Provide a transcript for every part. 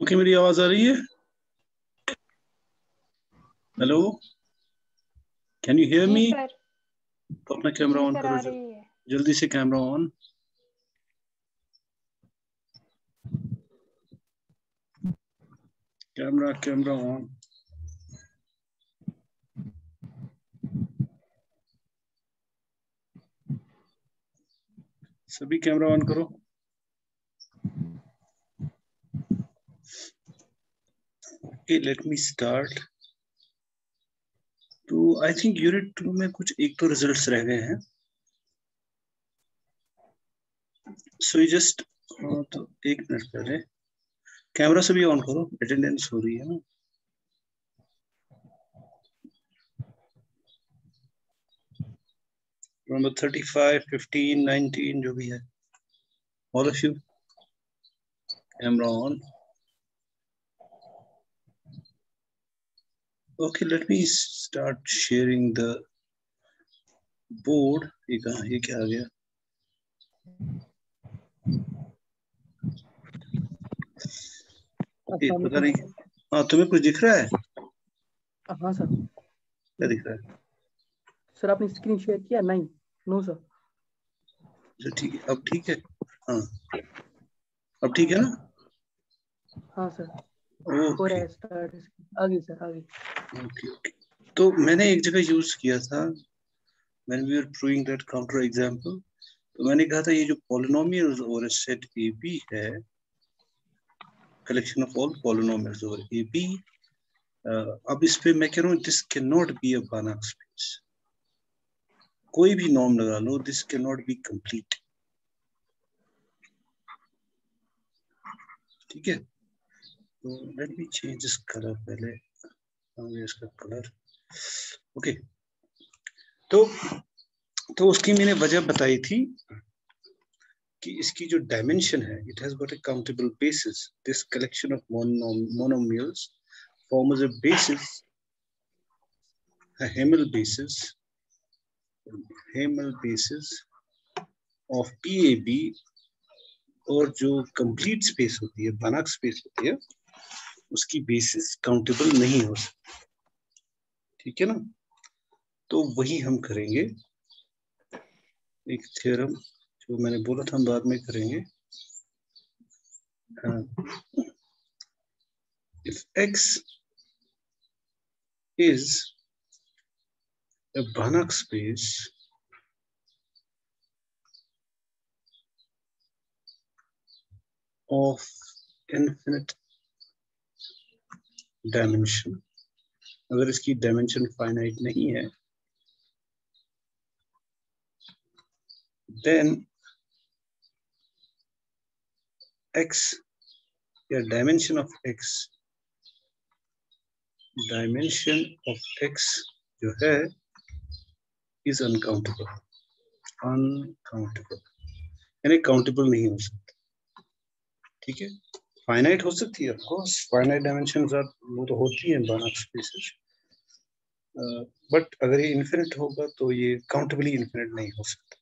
Okay, मेरी आवाज आ रही है? Hello, can you hear me? Sir. तो अपना कैमरा ऑन करो, जल्दी से कैमरा ऑन। Camera on. सभी कैमरा ऑन करो। Okay, let me start. तो आई थिंक यूनिट 2 में कुछ एक तो रिजल्ट्स रह गए हैं। सो यू जस्ट तो 1 मिनट पहले कैमरा सभी ऑन करो, अटेंडेंस हो रही है ना। नंबर 35, 15, 19 जो भी है, all of you camera on. Okay, let me start sharing the board. ये कहाँ, ये क्या आ गया? Okay, पता नहीं। हाँ, तुम्हें कुछ दिख रहा है? हाँ सर। क्या दिख रहा है? सर आपने स्क्रीन शेयर किया? नहीं, नो सर। ठीक है, अब ठीक है। हाँ, अब ठीक है ना? हाँ सर। ओके आगे सर, आगे। ओके। तो मैंने एक जगह यूज किया था when we were proving that counter example, तो मैंने कहा था ये जो polynomials over a set AB है, collection of all polynomials over AB, अब इस पे मैं कह रहा हूँ this cannot be a Banach space. कोई भी नॉर्म लगा लो, this cannot be complete. ठीक है, तो let me change this colour पहले। इसका कलर ओके। तो उसकी मैंने वजह बताई थी कि इसकी जो डायमेंशन है, it has got a countable basis. This collection of monomials forms a basis, a Hamel basis of PAB, और जो कंप्लीट स्पेस होती है, बानाक स्पेस होती है, उसकी बेसिस काउंटेबल नहीं हो सकती। ठीक है ना? तो वही हम करेंगे, एक थ्योरम जो मैंने बोला था हम बाद में करेंगे। If X is a Banach space of infinite dimension, अगर इसकी डायमेंशन फाइनाइट नहीं है, then X या डायमेंशन ऑफ X जो है is uncountable, यानी काउंटेबल नहीं हो सकता। ठीक है, फाइनाइट हो सकती है, ऑफ कोर्स फाइनाइट डायमेंशंस वो तो होती है बानाक स्पेसेस, बट अगर ये इन्फिनिट होगा तो ये काउंटेबली इन्फिनिट नहीं हो सकता।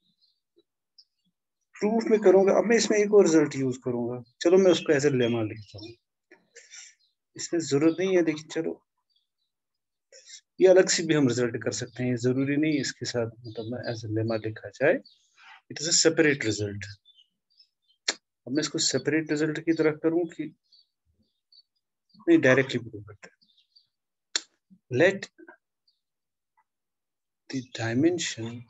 प्रूफ में करूंगा, अब मैं इसमें एक और रिजल्ट यूज करूंगा। चलो मैं उसको एज ए लेमा लिखता हूँ, इसमें जरूरत नहीं है, लेकिन चलो ये अलग से भी हम रिजल्ट कर सकते हैं, ये जरूरी नहीं इसके साथ मतलब मैं एज ए लेमा लिखा जाए। It is a separate result. अब मैं इसको सेपरेट रिजल्ट की तरह करूं कि नहीं, डायरेक्टली प्रूव करते हैं। Let the dimension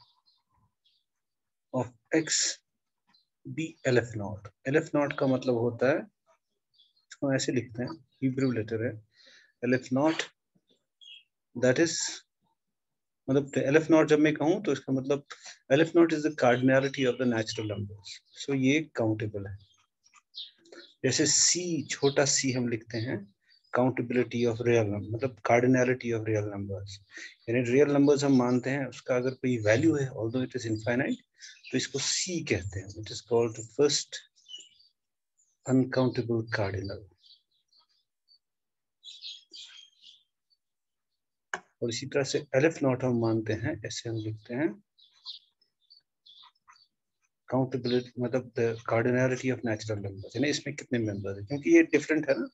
of X be LF0। LF0 का मतलब होता है, इसको ऐसे लिखते हैं, हिब्रू लेटर है LF0 दैट इज मतलब LF नॉट जब मैं कहूँ तो इसका मतलब LF naught is the cardinality of the natural numbers. So ये काउंटेबल है। जैसे C, छोटा c हम लिखते हैं काउंटेबिलिटी ऑफ रियल नंबर, मतलब कार्डिनैलिटी ऑफ रियल नंबर्स, यानी रियल नंबर्स हम मानते हैं उसका अगर कोई वैल्यू है ऑल्दो इट इज इनफाइनाइट तो इसको C कहते हैं। It is called first uncountable cardinal. और इसी तरह से LF नॉट हम मानते हैं, ऐसे हम लिखते हैं काउंटेबिलिटी, मतलब the cardinality of natural numbers, यानी इसमें कितने मेंबर्स हैं, क्योंकि ये डिफरेंट है ना,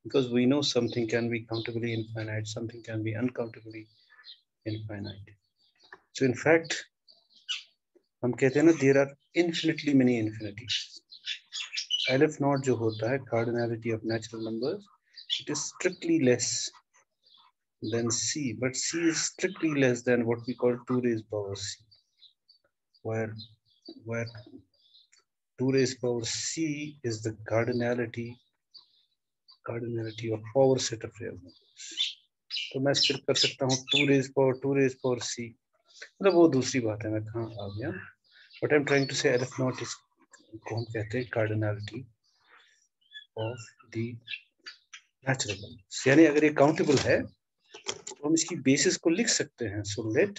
because we know something can be countably infinite, something can be uncountably infinite. So in fact हम कहते हैं ना there are infinitely many infinities. LF not जो होता है cardinality of natural numbers, it is strictly less than C, but C is strictly less than what we call 2 raised power C, where 2 raised power C is the cardinality of power set of real numbers. तो मैं फिर कर सकता हूँ 2 raised power C, मतलब वो दूसरी बात है, मैं कहाँ आ गया। What I'm trying to say, LF not is को हम कहते हैं cardinality of the natural numbers, यानी अगर ये काउंटेबल है तो हम इसकी बेसिस को लिख सकते हैं। सो लेट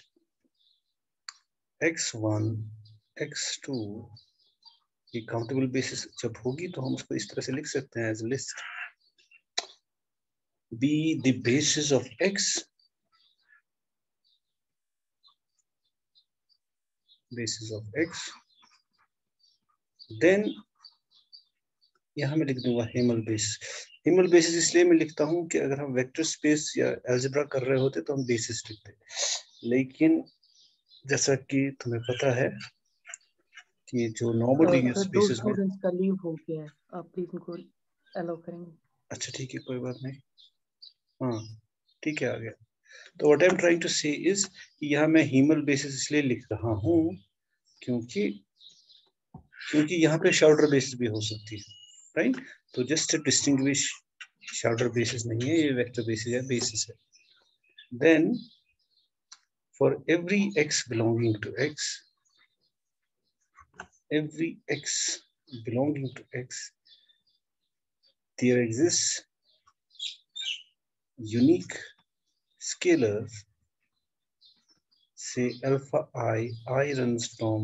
x1 x2 की काउंटेबल बेसिस जब होगी तो हम उसको इस तरह से लिख सकते हैं as least be the basis of x, then यहाँ मैं लिख दूंगा हेमल बेसिस इसलिए मैं लिखता हूँ कि अगर हम वेक्टर स्पेस या अलजेब्रा कर रहे होते तो हम बेसिस लिखते, लेकिन जैसा कि तुम्हें पता है कि जो नॉर्मली यूज सर 2 स्पेसेस में, स्टूडेंट्स का लीव हो गया है, आप प्लीज उनको अलाउ करेंगे? अच्छा ठीक है कोई बात नहीं, हाँ ठीक है आ गया। तो what I am trying to say is कि यहाँ मैं हीमल बेसिस इसलिए लिख रहा हूँ क्योंकि यहाँ पे शार्टर बेसिस भी हो सकती है, राइट। तो just to distinguish, Schauder basis नहीं है ये, वेक्टर बेसिस है, बेसिस है। Then for every x belonging to x, there exists unique scalars, say alpha I runs from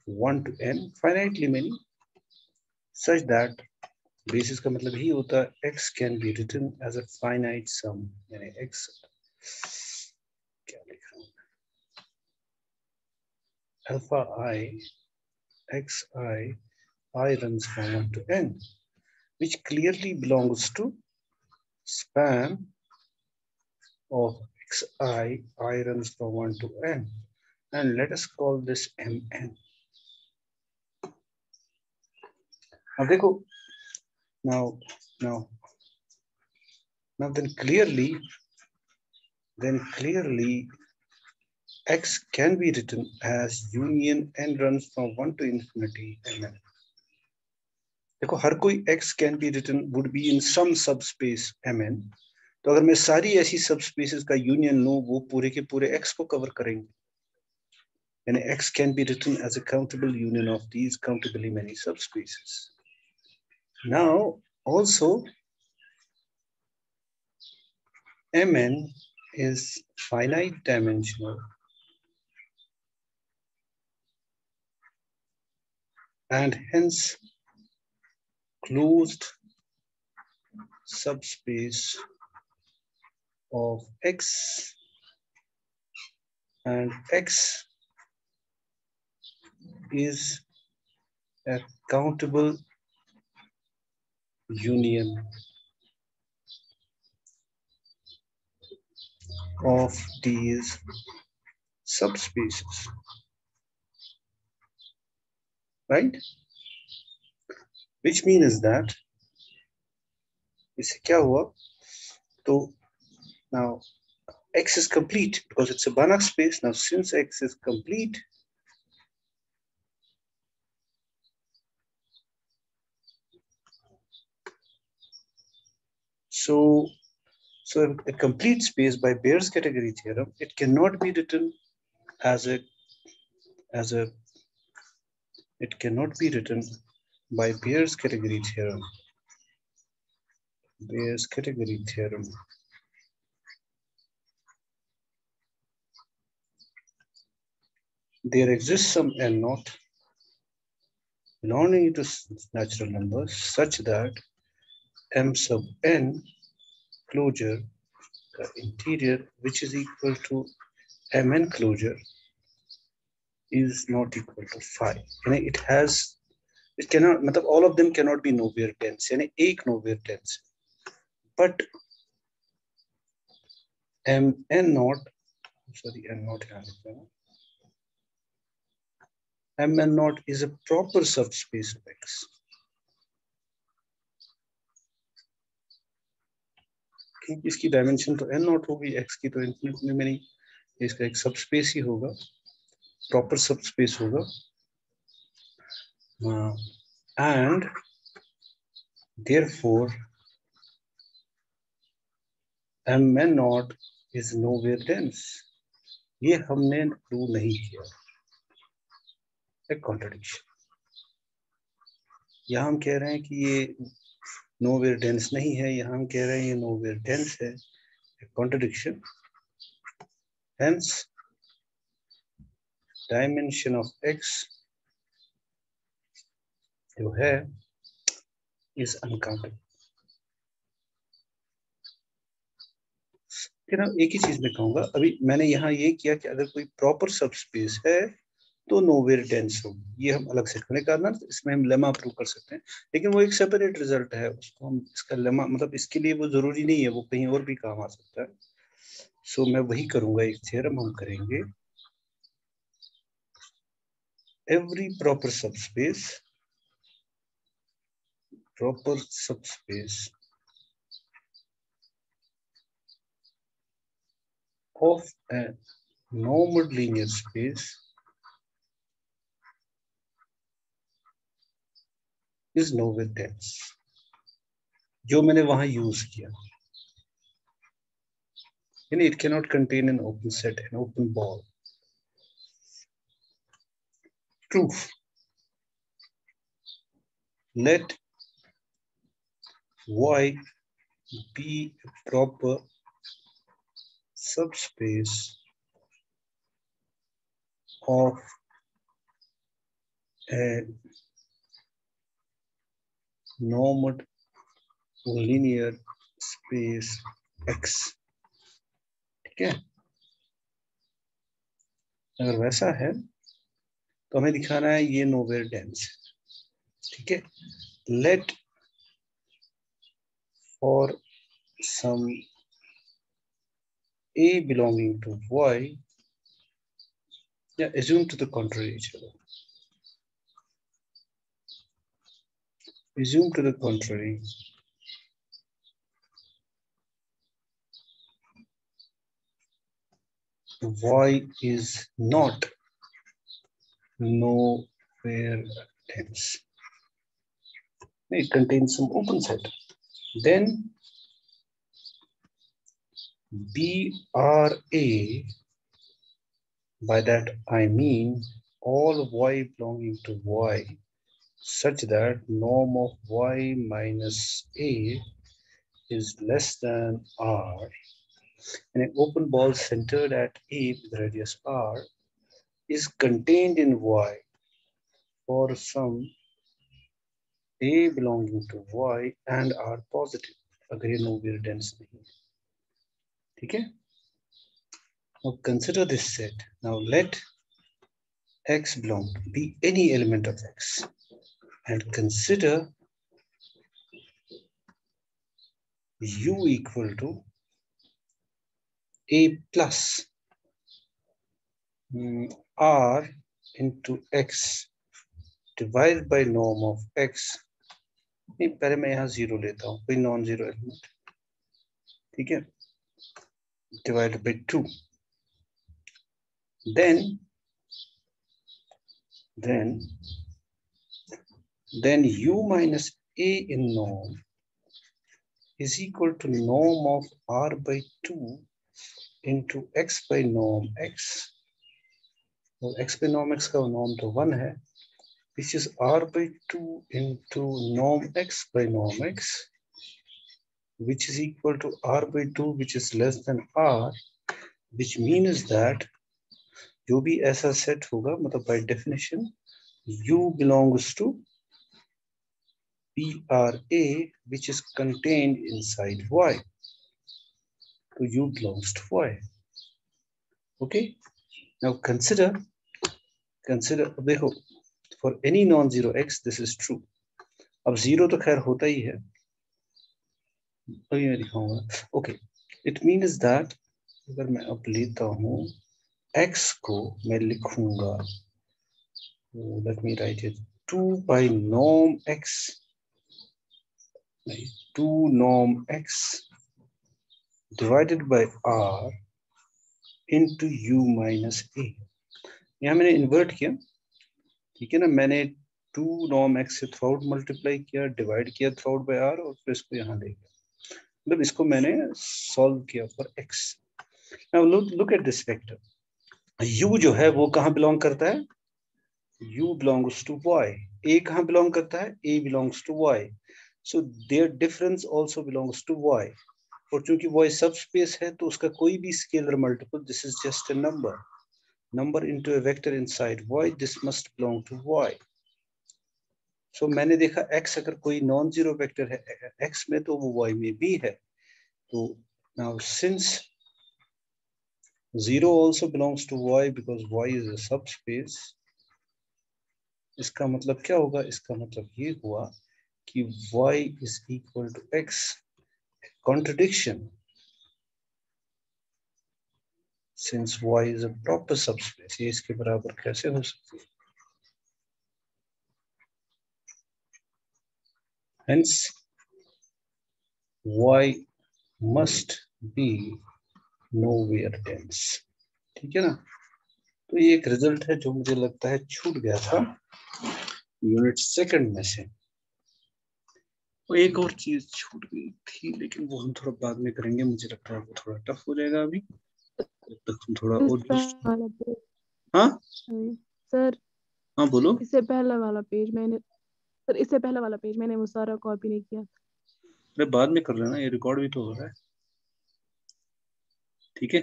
1 to n, finitely many, such that basis का मतलब ही होता है x can be written as a finite sum, यानी x क्या लिख रहा हूँ, alpha I runs from 1 to n, which clearly belongs to span of xi runs from 1 to n, and let us call this mn. अब देखो, now then clearly x can be written as union n runs from 1 to infinity mn. देखो हर कोई x can be written would be in some subspace mn, तो अगर मैं सारी ऐसी subspaces का यूनियन लूं वो पूरे के पूरे x को कवर करेंगे, यानी x can be written as a countable union of these countably many subspaces. Now also mn is finite dimensional and hence closed subspace of x, and x is a countable union of these subspaces, right? Which means that इससे क्या हुआ, तो now x is complete because it's a Banach space. Now since x is complete, so So a complete space by Bayes category theorem, it cannot be written as a it cannot be written by Bayes category theorem. Bayes category theorem. There exists some N naught belonging to natural numbers such that M sub n closure interior which is equal to Mn closure is not equal to phi. It has, it cannot, मतलब all of them cannot be nowhere dense. यानी एक nowhere dense. But Mn naught, sorry, N naught यहाँ लिखा है. Mn naught is a proper subspace of X. क्योंकि इसकी dimension तो n naught होगी, x की तो इंफिनिट में नहीं, इसका एक सबस्पेस ही होगा, प्रॉपर सबस्पेस होगा, and therefore Mn naught is nowhere dense. ये हमने प्रूव नहीं किया, एक कॉन्ट्रडिक्शन. यहाँ हम कह रहे हैं कि ये नोवेयर डेंस नहीं है, यहाँ हम कह रहे हैं ये नोवेयर डेंस है, एक contradiction. Hence dimension of x जो है इज अनकाउंटेबल. एक ही चीज में कहूंगा, अभी मैंने यहाँ ये किया कि अगर कोई प्रॉपर सबस्पेस है तो नोवेयर डेंस होगी, ये हम अलग से करने का ना, इसमें हम लेमा प्रूव कर सकते हैं, लेकिन वो एक सेपरेट रिजल्ट है, उसको हम इसका लेमा मतलब इसके लिए वो जरूरी नहीं है, वो कहीं और भी काम आ सकता है. सो मैं वही करूंगा, एक थ्योरम हम करेंगे, every proper subspace of a normal linear space is nowhere dense. जो मैंने वहां यूज किया, यानी it cannot contain an open set, an open ball. Proof. Let Y be a proper subspace of a normal linear space X. ठीक है, अगर वैसा है तो हमें दिखाना है ये नोवेयर डेंस. ठीक है, let for some A belonging to Y, yeah, assume to the contrary. Assume to the contrary. Y is not nowhere dense. It contains some open set. Then BRA, by that I mean all Y belonging to Y such that norm of Y minus A is less than R, and an open ball centered at A with radius R is contained in Y for some A belonging to Y and R positive. अगर ये nowhere dense नहीं है, ठीक है. Now consider this set. Now let X belong to be any element of X, and consider U equal to A plus R into X divided by norm of X. नहीं, पहले मैं यहाँ zero लेता हूँ, कोई नॉन जीरो एलिमेंट, ठीक है, divided by 2. Then U minus A in norm is equal to norm of r by 2 into x by norm x, और x by norm x का norm तो 1 है, which is r by 2 into norm x by norm x, which is equal to r by 2 which is less than r, which means that जो भी ऐसा set होगा, मतलब by definition u belongs to PRA which is contained inside y, so u belongs to y. Okay, now consider देखो, for any non-zero x this is true. अब zero तो खैर होता ही है, अभी मैं दिखाऊंगा. ओके, इट मीन्स दैट अगर मैं अब लेता हूं x को, मैं लिखूंगा, let me right it, 2 by norm x, 2 norm x divided by r into u minus a. यहाँ मैंने इन्वर्ट किया, ठीक है ना, मैंने 2 norm x से थ्रूआउट मल्टीप्लाई किया, डिवाइड किया थ्रूआउट बाय r, और फिर इसको यहाँ ले गया, मतलब इसको मैंने सॉल्व किया for x. Now look at this vector. u जो है वो कहाँ बिलोंग करता है? u belongs to y. a कहाँ बिलोंग करता है? a belongs to y. So their difference also belongs to y. और चूंकि y सब स्पेस है तो उसका कोई भी scalar multiple, this is just a number into a vector inside y, this must belong to y. So मैंने देखा x अगर कोई नॉन जीरो वेक्टर है x में तो वो y में भी है. तो now since 0 also belongs to y because y is a subspace, इसका मतलब क्या होगा? इसका मतलब ये हुआ कि y is equal to x. Contradiction, since y is a proper subspace. ये इसके बराबर कैसे हो सकती है? Hence y must be nowhere dense. ठीक है ना? तो ये एक रिजल्ट है जो मुझे लगता है छूट गया था यूनिट सेकंड में से. और एक और चीज छूट गई थी, लेकिन वो हम थोड़ा बाद में करेंगे, मुझे लगता है वो थोड़ा टफ हो जाएगा अभी, जब तक तुम थोड़ा और. हाँ सर, हाँ बोलो. इससे पहला वाला पेज मैंने वो सारा कॉपी नहीं किया. अरे बाद में कर लेना, ये रिकॉर्ड भी तो हो रहा है. ठीक है,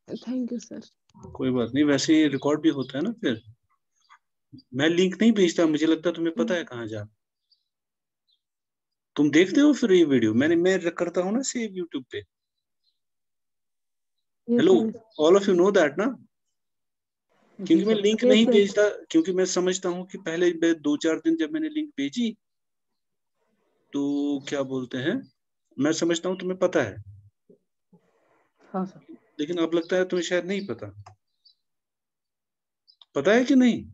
थैंक यू सर. कोई बात नहीं, वैसे ये रिकॉर्ड भी होता है ना. फिर मैं लिंक नहीं भेजता, मुझे लगता है तुम्हें पता है कहाँ जा. तुम देखते हो फिर ये वीडियो, मैं करता हूँ ना सेव यूट्यूब पे. Hello, all of you know that ना. क्योंकि मैं लिंक नहीं भेजता, क्योंकि मैं समझता हूँ कि पहले 2-4 दिन जब मैंने लिंक भेजी तो क्या बोलते हैं, मैं समझता हूँ तुम्हें पता है. हाँ सर. लेकिन अब लगता है तुम्हें शायद नहीं पता. पता है कि नहीं?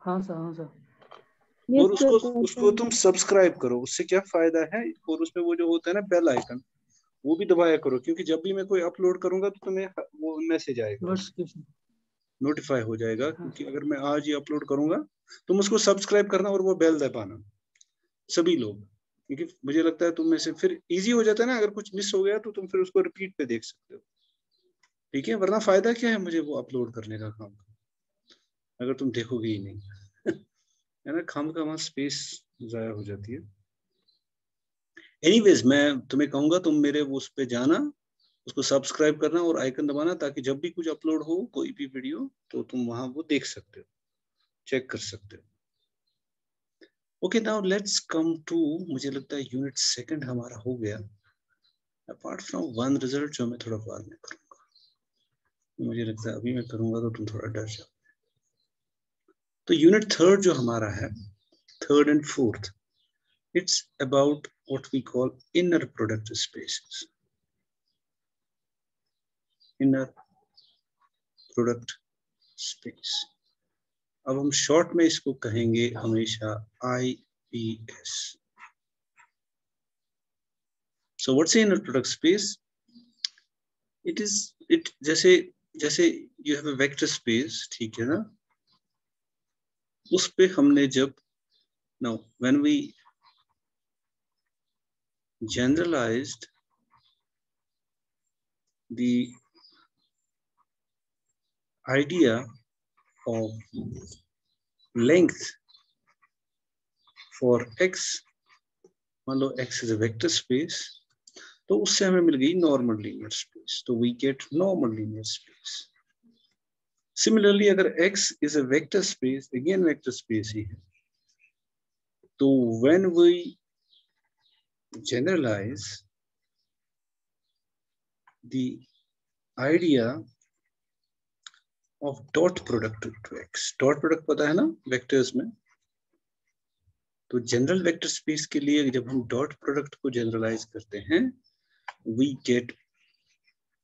हाँ सर. हाँ सर. और उसको तुम सब्सक्राइब करो, उससे क्या फायदा है, और उसमें वो जो होता है ना बेल आइकन, वो भी दबाया करो, क्योंकि जब भी मैं कोई अपलोड करूंगा तो तुम्हें वो मैसेज आएगा, नोटिफाई हो जाएगा. क्योंकि अगर मैं आज ही अपलोड करूंगा, तुम उसको सब्सक्राइब करना और वो बेल दबाना सभी लोग, क्योंकि मुझे लगता है तुम में से फिर इजी हो जाता है ना, अगर कुछ मिस हो गया तो तुम फिर उसको रिपीट पे देख सकते हो. ठीक है, वरना फायदा क्या है मुझे वो अपलोड करने का काम, अगर तुम देखोगे ही नहीं. है ना, खाम का वहां स्पेस जाया हो जाती है. एनीवेज, मैं तुम्हें कहूंगा तुम मेरे उस पे जाना, उसको सब्सक्राइब करना और आइकन दबाना, ताकि जब भी कुछ अपलोड हो कोई भी वीडियो तो तुम वहां वो देख सकते हो, चेक कर सकते हो. Okay, now let's come to, मुझे लगता है यूनिट सेकंड हमारा हो गया, अपार्ट फ्रॉम वन रिजल्ट जो मैं थोड़ा बाद में करूंगा. मुझे लगता है अभी मैं करूंगा तो तुम थोड़ा डर जाओ. तो यूनिट थर्ड जो हमारा है, third and fourth, it's about what we call inner product spaces. Inner product space. अब हम शॉर्ट में इसको कहेंगे हमेशा IPS. So what's the inner product space? It जैसे you have a vector space, ठीक है ना, उस पे हमने जब now when we generalized the idea of length for x, मान लो x is a vector space, तो उससे हमें मिल गई नॉर्मल लीनियर स्पेस, तो we get normal linear space. Similarly अगर x is a vector space, again vector space ही है, तो when we generalize the idea of dot product to x, dot product पता है ना वेक्टर्स में, तो जनरल वेक्टर स्पेस के लिए जब हम डॉट प्रोडक्ट को जनरलाइज करते हैं, we get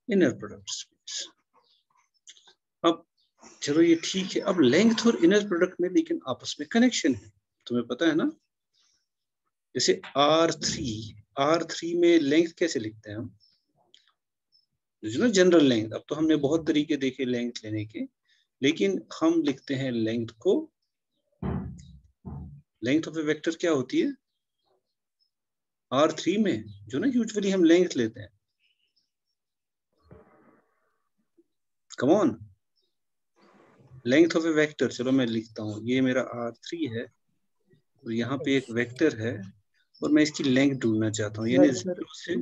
inner product space. अब चलो ये ठीक है, अब लेंथ और इनर प्रोडक्ट में लेकिन आपस में कनेक्शन है, तुम्हें पता है ना, जैसे R3 में लेंथ कैसे लिखते हैं हम, जनरल लेंथ। अब तो हमने बहुत तरीके देखे लेंथ लेने के, लेकिन हम लिखते हैं लेंथ को, लेंथ ऑफ ए वेक्टर क्या होती है R3 में, जो ना यूजुअली हम लेंथ लेते हैं, come on, length of A vector, चलो मैं लिखता हूँ, ये मेरा R3 है और यहाँ पे एक वेक्टर है और मैं इसकी लेंथ ढूंढना चाहता हूँ, यानी 0 से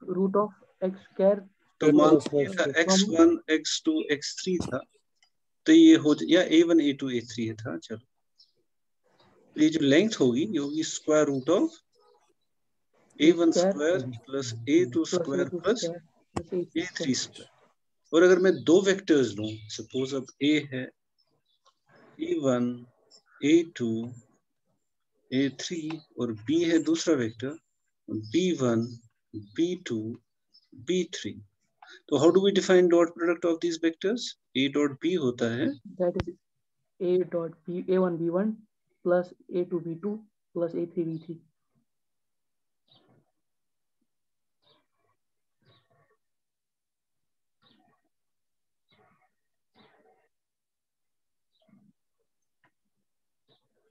रूट ऑफ एक्स स्क्वायर, तो मान ये था x1 x2 x3 था, तो ये हो या a1 a2 a3 था, चलो तो ये जो लेंथ होगी ये होगी square root of a1 square plus a2 square plus a3 square. और अगर मैं दो वेक्टर्स लूं, सपोज अब a है a1 a2 a3 और b है दूसरा वेक्टर b1 b2 b3, तो how do we define dot product of these vectors, a dot b होता है that is a dot b a1 b1 plus a2 b2 plus a3 b3।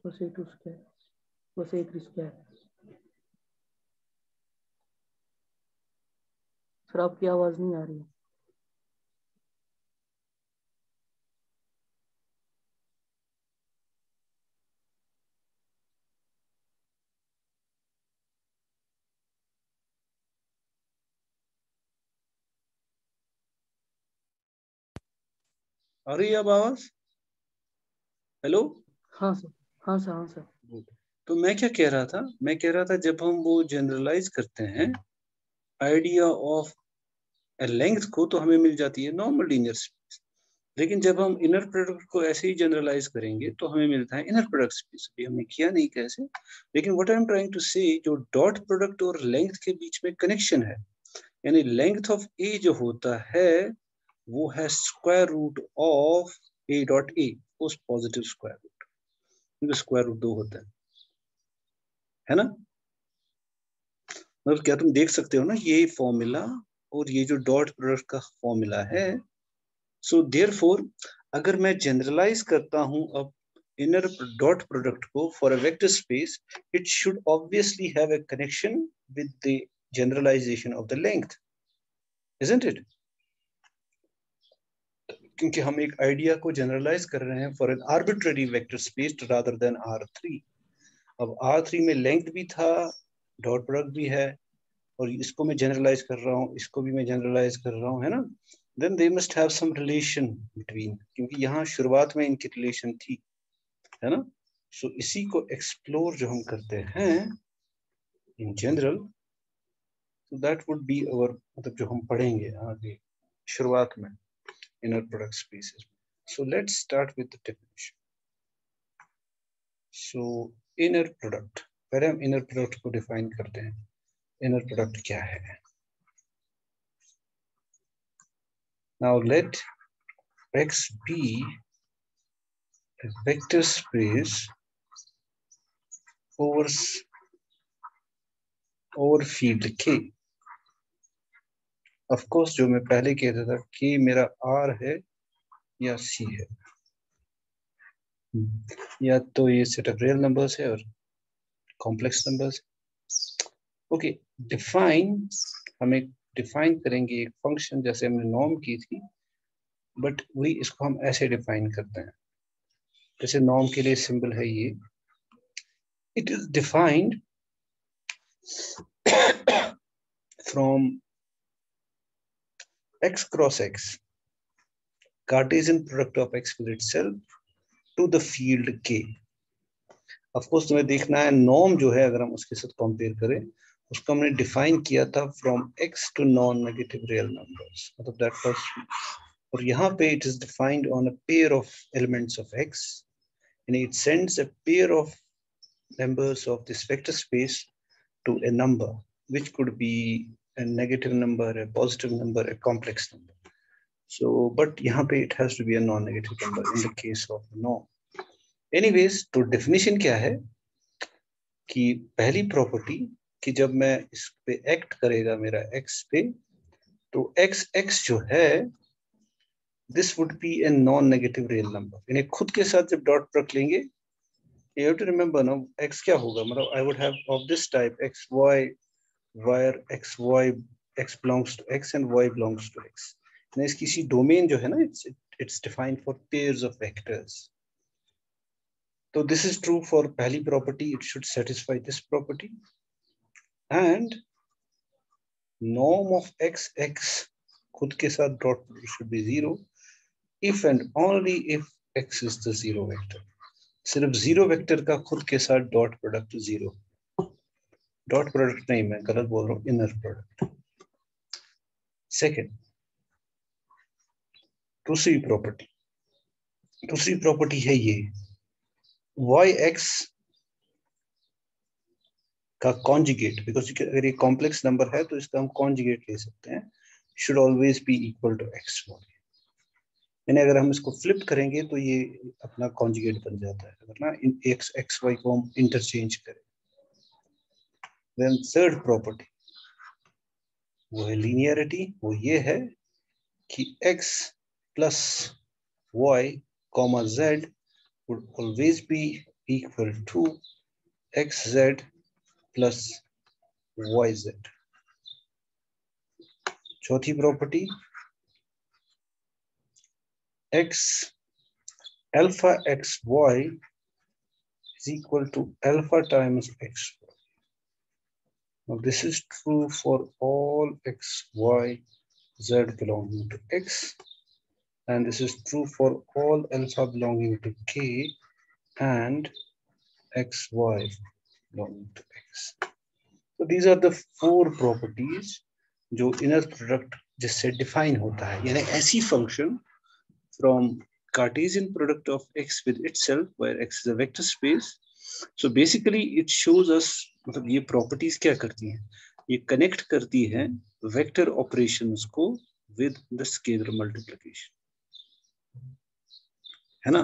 Plus a2 square plus a3 square. Sir आपकी आवाज नहीं आ रही है। आ रही है अब आवाज, हेलो? हाँ सर, हाँ सर, हाँ सर। तो मैं क्या कह रहा था, मैं कह रहा था जब हम वो जनरलाइज करते हैं आइडिया ऑफ ए लेंथ को, तो हमें मिल जाती है नॉर्मल लीनियर स्पेस, लेकिन जब हम इनर प्रोडक्ट को ऐसे ही जनरलाइज करेंगे तो हमें मिलता है इनर प्रोडक्ट स्पेस। अभी हमने किया नहीं कैसे, लेकिन what I am trying to say, जो डॉट प्रोडक्ट और लेंथ के बीच में कनेक्शन है, यानी लेंथ ऑफ ए जो होता है वो है square root of a dot a, उस पॉजिटिव स्क्वायर रूट, क्योंकि स्क्वायर रूट 2 होता है ना। मतलब क्या तुम देख सकते हो ना ये फॉर्मूला और ये जो डॉट प्रोडक्ट का फॉर्मूला है, सो देयरफॉर अगर मैं जनरलाइज करता हूं अब इनर डॉट प्रोडक्ट को for a vector space, it should obviously have a connection with the generalisation of the length, isn't it? क्योंकि हम एक आइडिया को जनरलाइज कर रहे हैं for an arbitrary vector space rather than R3। अब R3 में लेंथ भी था, डॉट प्रोडक्ट भी है, और इसको मैं जनरलाइज कर रहा हूँ, इसको भी मैं जनरलाइज कर रहा हूँ, है ना, then they must have some relation between, क्योंकि यहाँ शुरुआत में इनकी रिलेशन थी, है ना। सो इसी को एक्सप्लोर जो हम करते हैं इन जनरल, तो दैट वुड बी अवर, मतलब जो हम पढ़ेंगे आगे शुरुआत में inner product spaces. So let's start with the definition. So inner product, पहले हम इनर प्रोडक्ट को डिफाइन करते हैं, इनर प्रोडक्ट क्या है। Now let X be a vector space over field K. Of course, जो मैं पहले कहता था K मेरा R है या C है, या तो ये सेट ऑफ रियल नंबर्स है और कॉम्प्लेक्स नंबर्स। ओके, डिफाइन, हम एक डिफाइन करेंगे एक फंक्शन जैसे हमने नॉर्म की थी, बट वही इसको हम ऐसे डिफाइन करते हैं। जैसे नॉर्म के लिए सिंबल है ये, it is defined from x cross x, Cartesian product of x with itself to the field k। Of course तुम्हें देखना है नॉर्म जो है, अगर हम उसके साथ कंपेयर करें, उसको हमने डिफाइन किया था from x to non negative real numbers, मतलब दैट वाज, और यहाँ पे it is defined on a pair of elements of x, and it sends a pair of members of this vector space to a number, which could be a negative number, a positive number, a complex number. So, but यहाँ पे it has to be a non-negative number in the case of norm. Anyways, तो definition क्या है कि पहली property कि जब मैं इस पे एक्ट करेगा मेरा x पे, तो x जो है this would be a non-negative real number। इन्हें खुद के साथ जब डॉट रख लेंगे, you have to remember now x क्या होगा, मतलब I would have of this type x y, where x y x belongs to x and y belongs to x। ना इसकी सी डोमेन जो है ना, it's defined for pairs of vectors। तो this is true for पहली property, it should satisfy this property, and norm of x खुद के साथ dot should be 0 if and only if x is the zero vector। सिर्फ zero vector का खुद के साथ डॉट प्रोडक्ट 0, डॉट प्रोडक्ट नहीं, मैं गलत बोल रहा हूँ, इनर प्रोडक्ट। सेकेंड, दूसरी प्रॉपर्टी है ये, yx का कॉन्जुगेट, बिकॉज अगर ये कॉम्प्लेक्स नंबर है तो इसका हम कॉन्जुगेट ले सकते हैं, should always be equal to xy। यानी अगर हम इसको फ्लिप करेंगे तो ये अपना कॉन्जुगेट बन जाता है, अगर ना इन xy को हम इंटरचेंज करें। देन थर्ड प्रॉपर्टी वो है लीनियरिटी, वो ये है कि x plus y comma z would always be equal to xz plus yz। चौथी property, x alpha xy is equal to alpha times xy। Now this is true for all x, y, z belonging to x, and this is true for all alpha belonging to k and x, y belonging to x। So these are the four properties जो inner product जिससे define होता है, यानी ऐसी function from Cartesian product of x with itself, where x is a vector space। So basically it shows us, मतलब ये properties क्या करती हैं, ये connect करती हैं vector operations को with the scalar multiplication, है ना।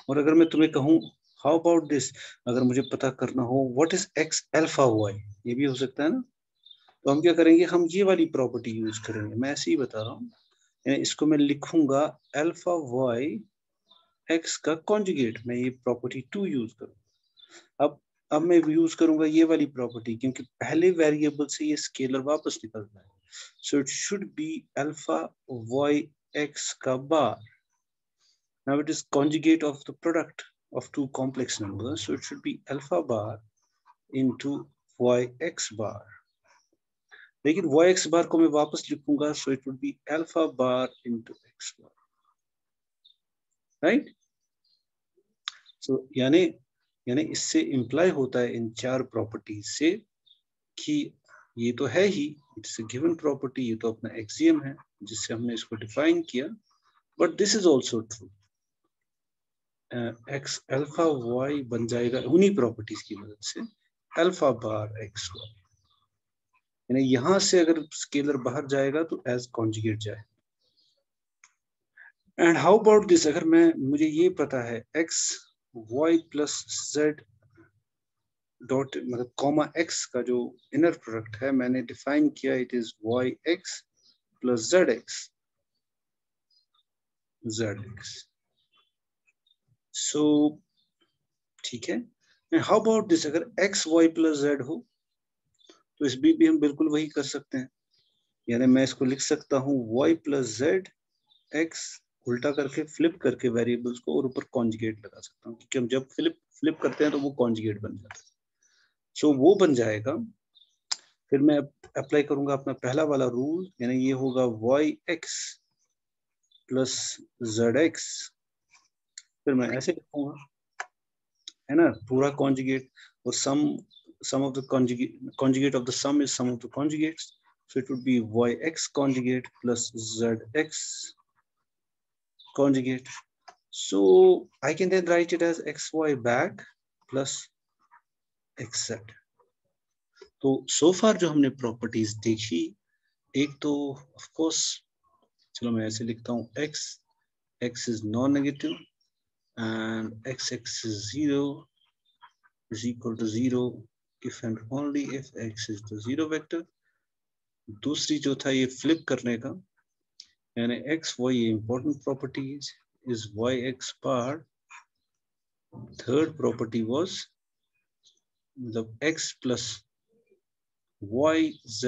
और अगर मैं तुम्हें कहूँ how about this, अगर मुझे पता करना हो what is x alpha y, ये भी हो सकता है ना, तो हम क्या करेंगे, हम ये वाली प्रॉपर्टी यूज करेंगे, मैं ऐसे ही बता रहा हूँ, इसको मैं लिखूंगा अल्फा वाई एक्स का कॉन्जुगेट, मैं ये प्रॉपर्टी 2 यूज करूँ। अब मैं यूज करूंगा ये वाली प्रॉपर्टी, क्योंकि पहले वेरिएबल से ये स्केलर वापस निकलता है, so it should be alpha y x का bar. Now it is conjugate of the product of two complex numbers, so it should be alpha bar into yx bar। लेकिन yx बार को मैं वापस लिखूंगा, so it would be alpha bar into x bar, right? so यानी इससे imply होता है इन चार प्रॉपर्टीज से कि ये तो है ही, इट्स अ गिवन प्रॉपर्टी, ये तो अपना एक्सियम है जिससे हमने इसको डिफाइन किया, but this is also true. X alpha y बन जाएगा उन्हीं प्रॉपर्टीज की मदद से अल्फा बार एक्स वाई, यानी यहां से अगर स्केलर बाहर जाएगा तो एज कॉन्जुगेट जाए। एंड हाउ अबाउट दिस, अगर मुझे ये पता है x y plus z dot मतलब कॉमा x का जो इनर प्रोडक्ट है मैंने डिफाइन किया, it is yx plus zx। सो ठीक है। हाउ अबाउट दिस, अगर x y प्लस z हो तो इस भी हम बिल्कुल वही कर सकते हैं, यानी मैं इसको लिख सकता हूँ y प्लस जेड एक्स, उल्टा करके फ्लिप करके वेरिएबल्स को, और ऊपर कॉन्जुगेट लगा सकता हूँ, क्योंकि हम जब फ्लिप करते हैं तो वो कॉन्जुगेट बन जाता है। सो वो बन जाएगा। फिर मैं अप्लाई करूंगा अपना पहला वाला रूल, यानी ये होगा y x plus z x. फिर मैं ऐसे लिखूंगा, है ना, पूरा कॉन्जुगेट, और sum of the conjugate of the sum is sum of the conjugates, so it would be yx conjugate plus zx conjugate. So I can then write it as xy back plus xz. तो so far जो हमने properties देखी, एक तो of course, चलो मैं ऐसे लिखता हूँ, x is non-negative and x is 0 is equal to 0 if and only if x is the 0 vector. दूसरी जो था ये फ्लिप करने का, यानी x y important properties is yx bar. Third property was the x plus yz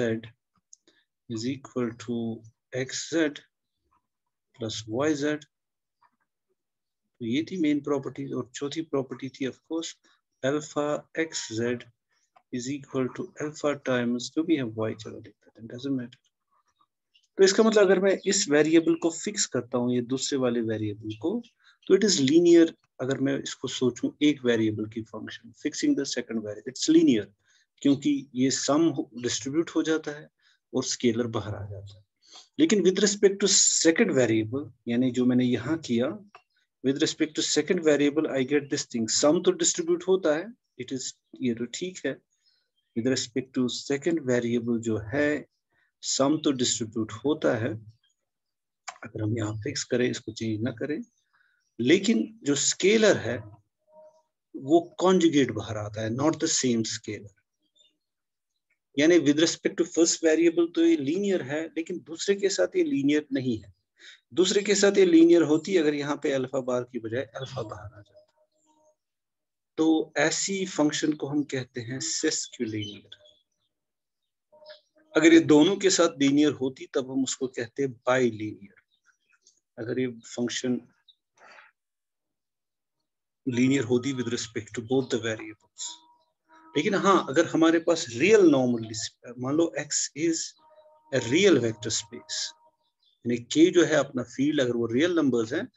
is equal to xz plus yz. तो ये थी मेन प्रॉपर्टी। और चौथी प्रॉपर्टी थी of course alpha x z is equal to alpha times जो भी है y, चलो लिख देते हैं, डजंट मैटर। तो इसका मतलब अगर मैं इस वेरिएबल को फिक्स करता हूँ, ये दूसरे वाले वेरिएबल को, तो इट इज लीनियर। अगर मैं इसको सोचूं एक वेरिएबल की function, fixing the second variable, it's linear, क्योंकि ये सम डिस्ट्रीब्यूट हो जाता है और स्केलर बाहर आ जाता है। लेकिन with respect to second variable, यानी जो मैंने यहाँ किया, with respect to second variable I get this thing, sum तो डिस्ट्रीब्यूट होता है, इट इज, ये तो ठीक है। With respect to second variable जो है, सम तो डिस्ट्रीब्यूट होता है, अगर हम यहाँ फिक्स करें, इसको चेंज ना करें, लेकिन जो स्केलर है वो कॉन्जुगेट बाहर आता है, नॉट द सेम स्केलर। यानी with respect to first variable तो ये लीनियर है, लेकिन दूसरे के साथ ये लीनियर नहीं है। दूसरे के साथ ये लीनियर होती अगर यहाँ पे अल्फा बार की बजाय अल्फा बाहर आ जाता। तो ऐसी फंक्शन को हम कहते हैं सेस्क्यूलिनियर। अगर ये दोनों के साथ लीनियर होती तब हम उसको कहते हैं बाइलीनियर। अगर ये फंक्शन लीनियर होती with respect to both the variables. लेकिन हाँ, अगर हमारे पास रियल नॉर्मली, मान लो x is a real vector space, यानी k जो है अपना फील्ड, अगर वो रियल नंबर्स हैं,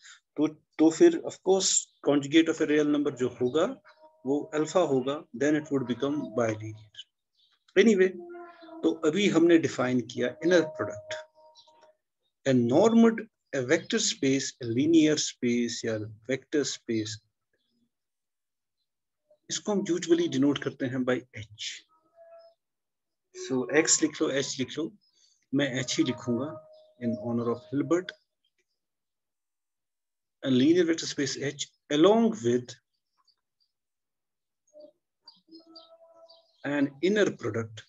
तो फिर of course conjugate of a real number जो होगा वो अल्फा होगा, then it would become bilinear. Anyway, तो अभी हमने डिफाइन किया inner product. A normal, a vector space, a linear space या वेक्टर स्पेस, इसको हम यूजुअली डिनोट करते हैं बाय h। सो x लिख लो, h लिख लो, मैं h ही लिखूंगा in honor of Hilbert. A linear vector space H along with an inner product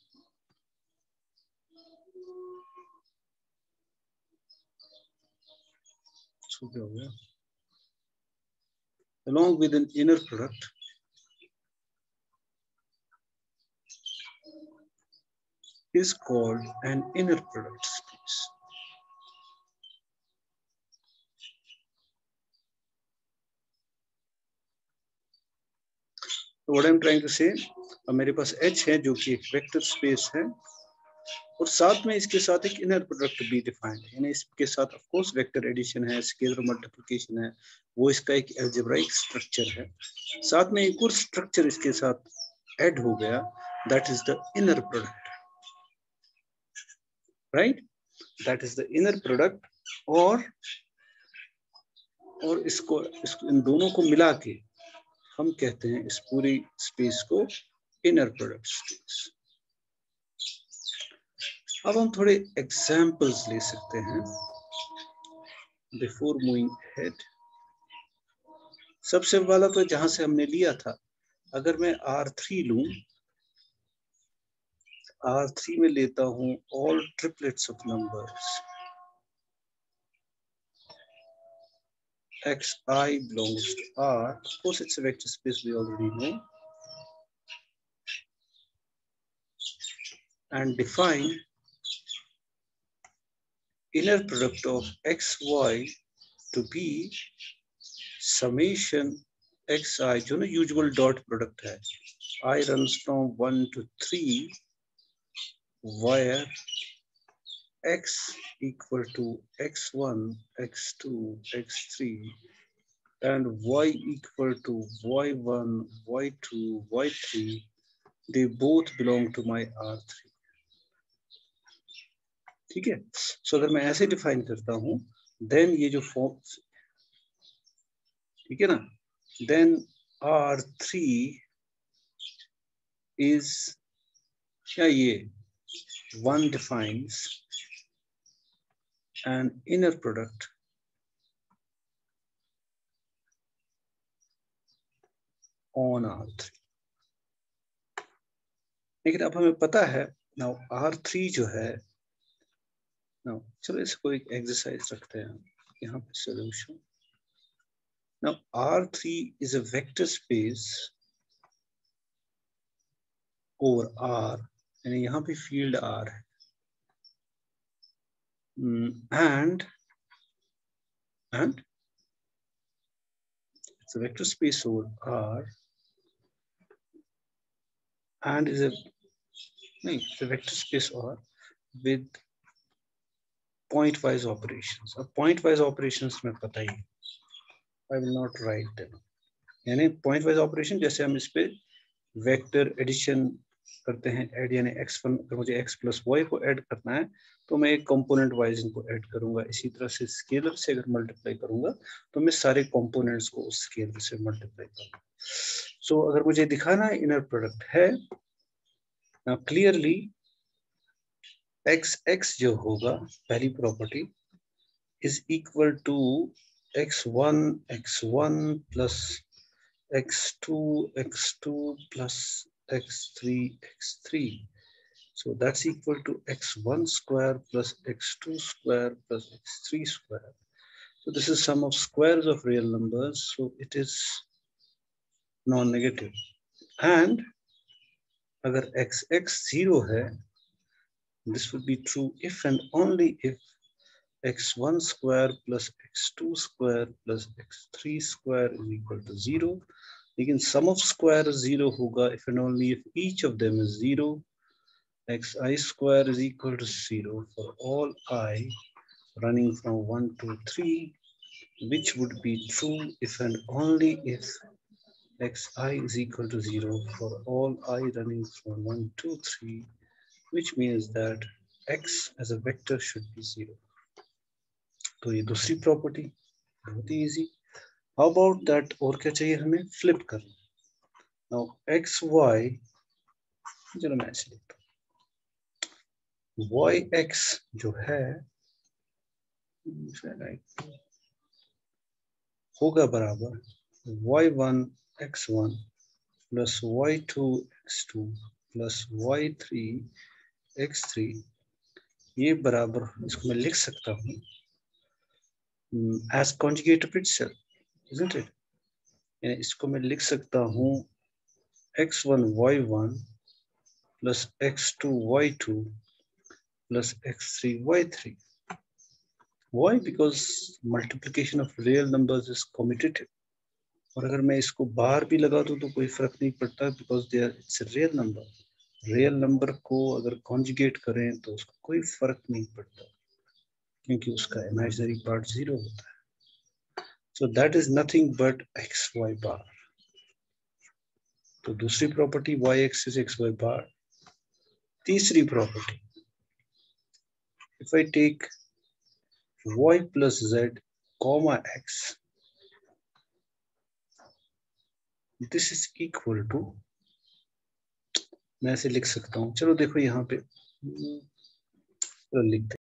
along with an inner product is called an inner product space. So what I'm trying to say, अब मेरे पास H है जो कि एक vector space है, और साथ में इसके साथ एक इनर प्रोडक्ट भी डिफाइंड है, यानी इसके साथ ऑफ कोर्स वेक्टर एडिशन है, स्केलर मल्टीप्लिकेशन है, वो इसका एक अलजेब्राइक स्ट्रक्चर है। साथ में एक और स्ट्रक्चर इसके साथ ऐड हो गया, that is the inner product, right, that is the inner product. और इसको इन दोनों को मिला के हम कहते हैं इस पूरी स्पेस को इनर प्रोडक्ट स्पेस। अब हम थोड़े एग्जाम्पल्स ले सकते हैं बिफोर मूविंग अहेड। सबसे वाला तो जहां से हमने लिया था, अगर मैं R3 लूं, R3 में लेता हूं all triplets of numbers, xi belongs to R. Of course, it's a vector space, we already know. and define inner product of xy to be summation xi, जो ना usual dot product है, I runs from 1 to 3 where x equal to x1, x2, x3 and y equal to y1, y2, y3, they both belong to my R3. ठीक है, सो अगर मैं ऐसे define करता हूं, देन ये जो फॉर्म, ठीक है ना, देन R3 is क्या ये one defines an inner product on R3. लेकिन अब हमें पता है now R3 जो है, now चलो इसको एक एक्सरसाइज रखते हैं यहाँ पे solution. Now R3 is a vector space over R, यानी यहाँ पे फील्ड R है, and it's a vector space over R and is a it's a vector space R with point wise operations. अब point wise operations में पता ही, I will not write them. यानी point wise operation जैसे हम इस पे vector addition करते हैं, ऐड यानी x1, अगर मुझे x प्लस y को ऐड करना है तो मैं एक कंपोनेंट वाइज इनको ऐड करूंगा. इसी तरह से स्केलर से अगर मल्टीप्लाई करूंगा तो मैं सारे कंपोनेंट्स को उस स्केलर से मल्टीप्लाई करूंगा. सो अगर मुझे दिखाना है इनर प्रोडक्ट है, now clearly x जो होगा पहली property is equal to x1 plus x2 plus x3. So that's equal to x1 square plus x2 square plus x3 square. So this is sum of squares of real numbers, so it is non-negative. And अगर x 0 है, this would be true if and only if x1 square plus x2 square plus x3 square is equal to 0. लेकिन sum of square 0 होगा if and only if each of them is 0. xi square is equal to 0 for all I running from 1 to 3, which would be true if and only if xi is equal to 0 for all I running from 1 to 3, which means that x as a vector should be 0. तो ये दूसरी property बहुत ही easy. How about that, और क्या चाहिए हमें, flip करना. Now x Y, चलो मैं ऐसे लिखता हूँ, वाई एक्स जो है होगा बराबर y1 x1 plus y2 x2 plus y3 x3. ये बराबर, इसको मैं लिख सकता हूँ as conjugate of itself, isn't it? यानी इसको मैं लिख सकता हूँ x1 y1 plus x2 y2 plus x3 y3. Why? Because multiplication of real numbers is commutative. और अगर मैं इसको बाहर भी लगा दूं तो कोई फर्क नहीं पड़ता, because they are it's a real number. Real number को अगर कॉन्जुगेट करें तो उसको कोई फर्क नहीं पड़ता क्योंकि उसका इमेजिनरी पार्ट 0 होता है. So that is nothing but xy bar. तो दूसरी property yx is xy bar. तीसरी property, if I take y plus z comma x, this is equal to, मैं ऐसे लिख सकता हूं, चलो देखो यहाँ पे लिख